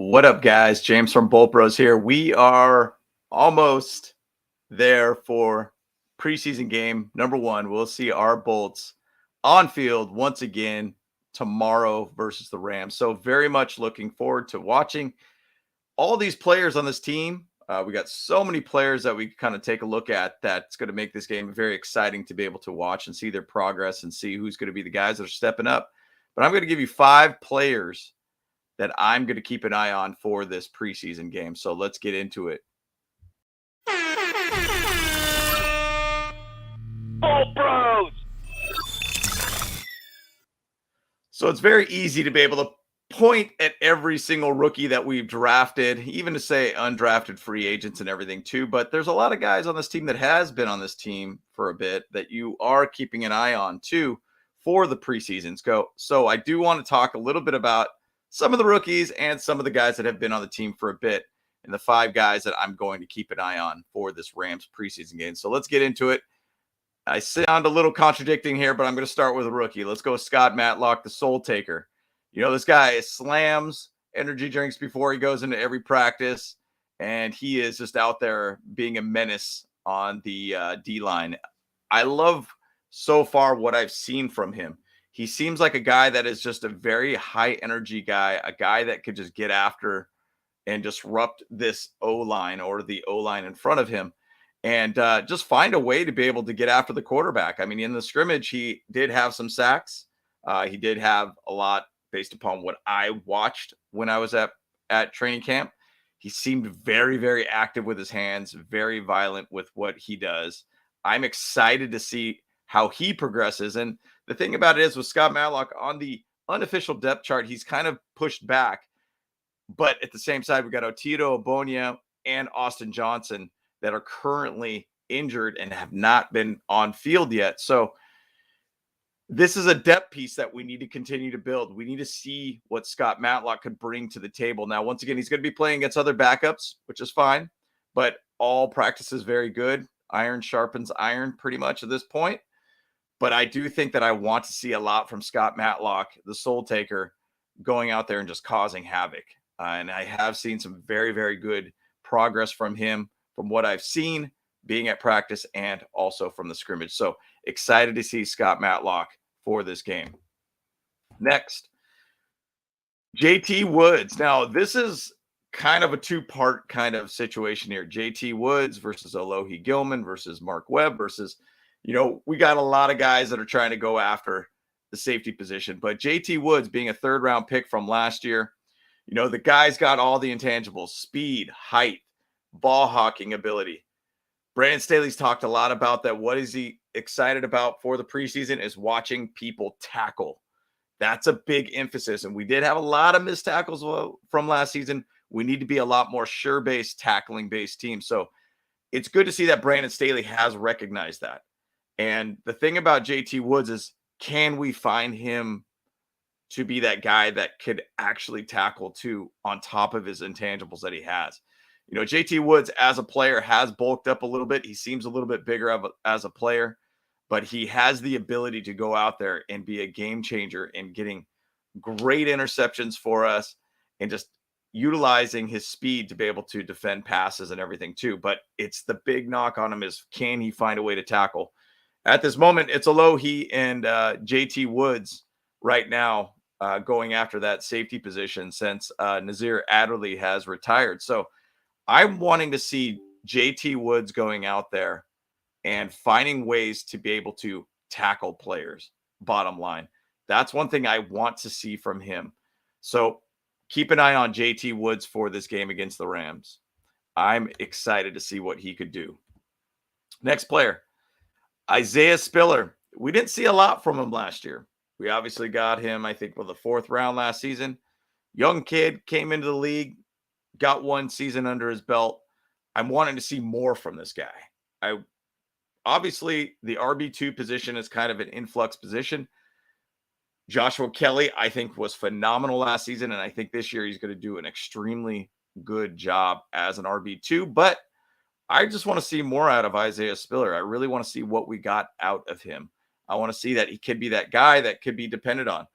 What up, guys? James from Bolt Bros here. We are almost there for preseason game number one. We'll see our Bolts on field once again tomorrow versus the Rams. So, very much looking forward to watching all these players on this team. We got so many players that we kind of take a look at that's going to make this game very exciting to be able to watch and see their progress and see who's going to be the guys that are stepping up. But I'm going to give you 5 players that I'm going to keep an eye on for this preseason game. So let's get into it. Bolt Bros! So it's very easy to be able to point at every single rookie that we've drafted, even to say undrafted free agents and everything too. But there's a lot of guys on this team that has been on this team for a bit that you are keeping an eye on too for the preseasons. So I do want to talk a little bit about some of the rookies and some of the guys that have been on the team for a bit, and the 5 guys that I'm going to keep an eye on for this Rams preseason game. So let's get into it. I sound a little contradicting here, but I'm going to start with a rookie. Let's go with Scott Matlock, the Soul Taker. You know, this guy slams energy drinks before he goes into every practice, and he is just out there being a menace on the D-line. I love so far what I've seen from him. He seems like a guy that is just a very high energy guy, a guy that could just get after and disrupt this O-line or the O-line in front of him and just find a way to be able to get after the quarterback. I mean, in the scrimmage, he did have some sacks. He did have a lot based upon what I watched when I was at training camp. He seemed very, very active with his hands, very violent with what he does. I'm excited to see how he progresses. And the thing about it is with Scott Matlock on the unofficial depth chart, he's kind of pushed back. But at the same side, we got Otito Obonia and Austin Johnson that are currently injured and have not been on field yet. So this is a depth piece that we need to continue to build. We need to see what Scott Matlock could bring to the table. Now, once again, he's going to be playing against other backups, which is fine. But all practice is very good. Iron sharpens iron pretty much at this point. But I do think that I want to see a lot from Scott Matlock, the Soul Taker, going out there and just causing havoc. And I have seen some very, very good progress from him from what I've seen being at practice and also from the scrimmage. So excited to see Scott Matlock for this game. Next, JT Woods. Now, this is kind of a 2-part kind of situation here. JT Woods versus Alohi Gilman versus Mark Webb versus, you know, we got a lot of guys that are trying to go after the safety position. But JT Woods being a 3rd-round pick from last year, you know, the guy's got all the intangibles: speed, height, ball hawking ability. Brandon Staley's talked a lot about that. What is he excited about for the preseason is watching people tackle. That's a big emphasis. And we did have a lot of missed tackles from last season. We need to be a lot more sure-based, tackling-based team. So it's good to see that Brandon Staley has recognized that. And the thing about JT Woods is, can we find him to be that guy that could actually tackle too on top of his intangibles that he has? You know, JT Woods as a player has bulked up a little bit. He seems a little bit bigger as a player, but he has the ability to go out there and be a game changer in getting great interceptions for us and just utilizing his speed to be able to defend passes and everything too. But it's the big knock on him is, can he find a way to tackle? At this moment, it's Alohi and JT Woods right now going after that safety position since Nazir Adderley has retired. So I'm wanting to see JT Woods going out there and finding ways to be able to tackle players, bottom line. That's one thing I want to see from him. So keep an eye on JT Woods for this game against the Rams. I'm excited to see what he could do. Next player, Isaiah Spiller. We didn't see a lot from him last year. We obviously got him, I think, with the 4th round last season. Young kid, came into the league, got 1 season under his belt. I'm wanting to see more from this guy. Obviously, the RB2 position is kind of an influx position. Joshua Kelly, I think, was phenomenal last season, and I think this year he's going to do an extremely good job as an RB2. But I just want to see more out of Isaiah Spiller. I really want to see what we got out of him. I want to see that he could be that guy that could be depended on.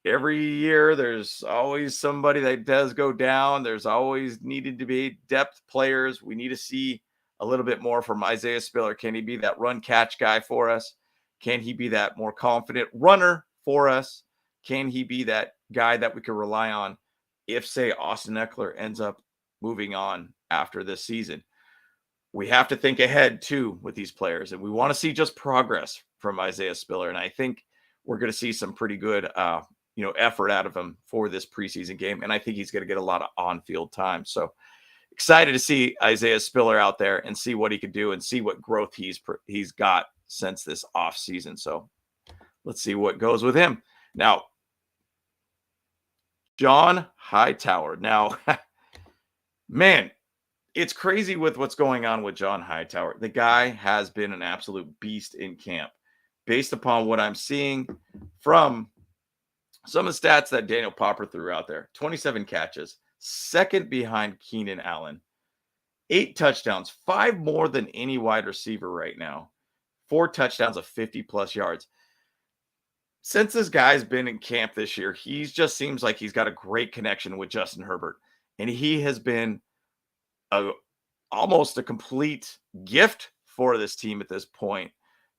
every year there's always somebody that does go down. There's always needed to be depth players. We need to see a little bit more from Isaiah Spiller. Can he be that run catch guy for us? Can he be that more confident runner for us? Can he be that guy that we can rely on if, say, Austin Eckler ends up moving on after this season? We have to think ahead too with these players, and we want to see just progress from Isaiah Spiller. And I think we're going to see some pretty good, effort out of him for this preseason game. And I think he's going to get a lot of on-field time. So excited to see Isaiah Spiller out there and see what he could do and see what growth he's got since this off season. So let's see what goes with him. Now, John Hightower. Now, man, it's crazy with what's going on with John Hightower. The guy has been an absolute beast in camp based upon what I'm seeing from some of the stats that Daniel Popper threw out there. 27 catches, second behind Keenan Allen, 8 touchdowns, 5 more than any wide receiver right now, 4 touchdowns of 50-plus yards. Since this guy's been in camp this year, he just seems like he's got a great connection with Justin Herbert, and he has been almost a complete gift for this team at this point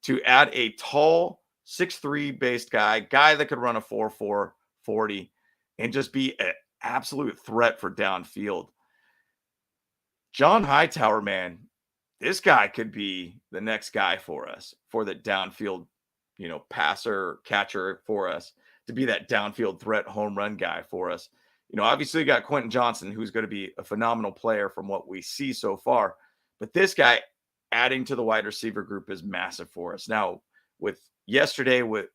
to add a tall 6'3" based guy that could run a 4.4 40 and just be an absolute threat for downfield. John Hightower, man, this guy could be the next guy for us for the downfield, passer, catcher for us, to be that downfield threat home run guy for us. Obviously you got Quentin Johnson, who's going to be a phenomenal player from what we see so far. But this guy adding to the wide receiver group is massive for us. Now, with yesterday with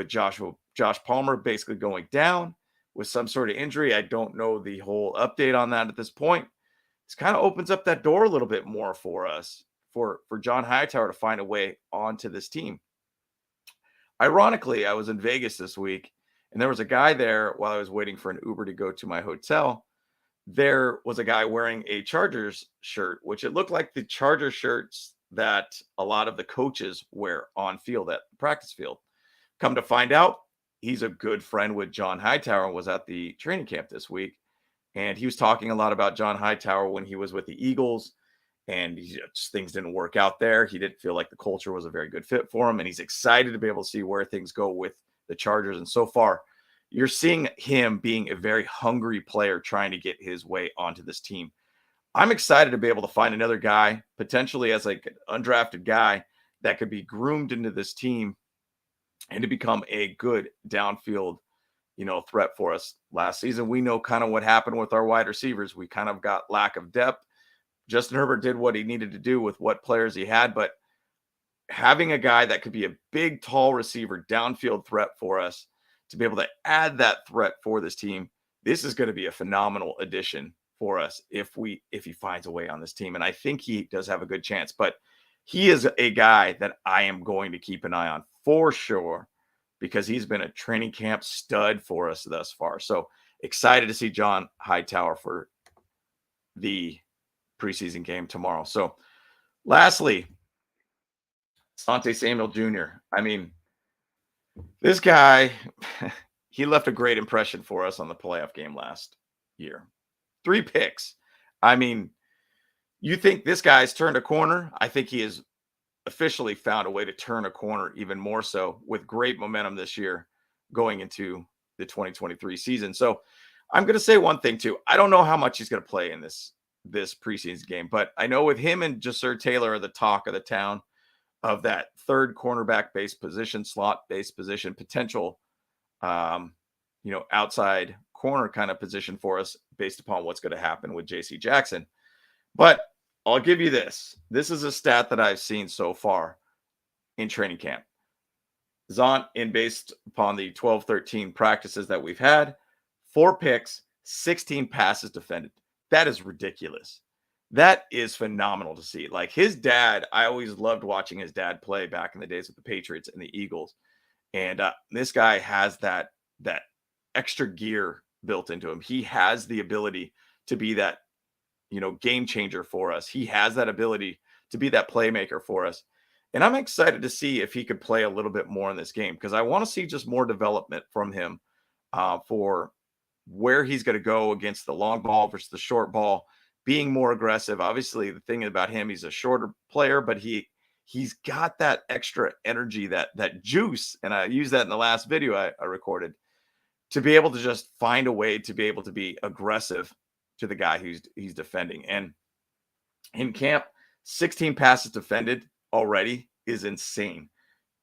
Josh Palmer basically going down with some sort of injury, I don't know the whole update on that at this point. This kind of opens up that door a little bit more for us, for John Hightower to find a way onto this team. Ironically, I was in Vegas this week, and there was a guy there while I was waiting for an Uber to go to my hotel. There was a guy wearing a Chargers shirt, which it looked like the Charger shirts that a lot of the coaches wear on field at the practice field. Come to find out, he's a good friend with John Hightower and was at the training camp this week. And he was talking a lot about John Hightower when he was with the Eagles, and things didn't work out there. He didn't feel like the culture was a very good fit for him, and he's excited to be able to see where things go with the Chargers. And so far, you're seeing him being a very hungry player trying to get his way onto this team. I'm excited to be able to find another guy, potentially as like an undrafted guy, that could be groomed into this team and to become a good downfield, threat for us. Last season, we know kind of what happened with our wide receivers. We kind of got lack of depth. Justin Herbert did what he needed to do with what players he had, but having a guy that could be a big, tall receiver, downfield threat for us, to be able to add that threat for this team, this is going to be a phenomenal addition for us if he finds a way on this team. And I think he does have a good chance, but he is a guy that I am going to keep an eye on for sure, because he's been a training camp stud for us thus far. So excited to see John Hightower for the preseason game tomorrow. So lastly, Sante Samuel Jr. I mean, this guy, he left a great impression for us on the playoff game last year. 3 picks. I mean, you think this guy's turned a corner? I think he has officially found a way to turn a corner even more so, with great momentum this year going into the 2023 season. So I'm going to say one thing too. I don't know how much he's going to play in this preseason game, but I know with him and Jasir Taylor are the talk of the town of that third cornerback base position, slot base position, potential, outside corner kind of position for us based upon what's going to happen with JC Jackson. But I'll give you this. This is a stat that I've seen so far in training camp. Based upon the 12-13 practices that we've had, 4 picks, 16 passes defended. That is ridiculous. That is phenomenal to see. Like his dad, I always loved watching his dad play back in the days with the Patriots and the Eagles. And this guy has that extra gear built into him. He has the ability to be that, game changer for us. He has that ability to be that playmaker for us. And I'm excited to see if he could play a little bit more in this game, because I want to see just more development from him for where he's going to go against the long ball versus the short ball, being more aggressive. Obviously, the thing about him, he's a shorter player, but he's got that extra energy, that juice. And I used that in the last video I recorded, to be able to just find a way to be able to be aggressive to the guy he's defending. And in camp, 16 passes defended already is insane,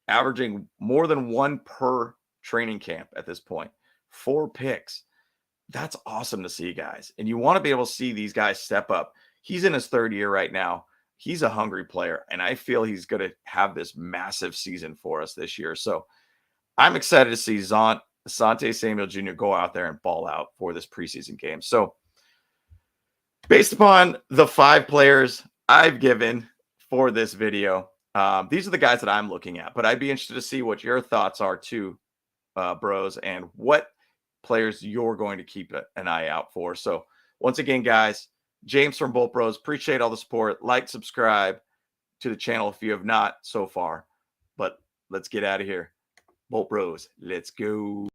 averaging more than one per training camp at this point. 4 picks. That's awesome to see, guys. And you want to be able to see these guys step up. He's in his 3rd year right now. He's a hungry player, and I feel he's going to have this massive season for us this year. So I'm excited to see Sante Samuel Jr. go out there and ball out for this preseason game. So based upon the 5 players I've given for this video, these are the guys that I'm looking at. But I'd be interested to see what your thoughts are too, bros, and what players you're going to keep an eye out for. So once again, guys, James from Bolt Bros, appreciate all the support. Like, subscribe to the channel if you have not so far. But let's get out of here. Bolt Bros, let's go.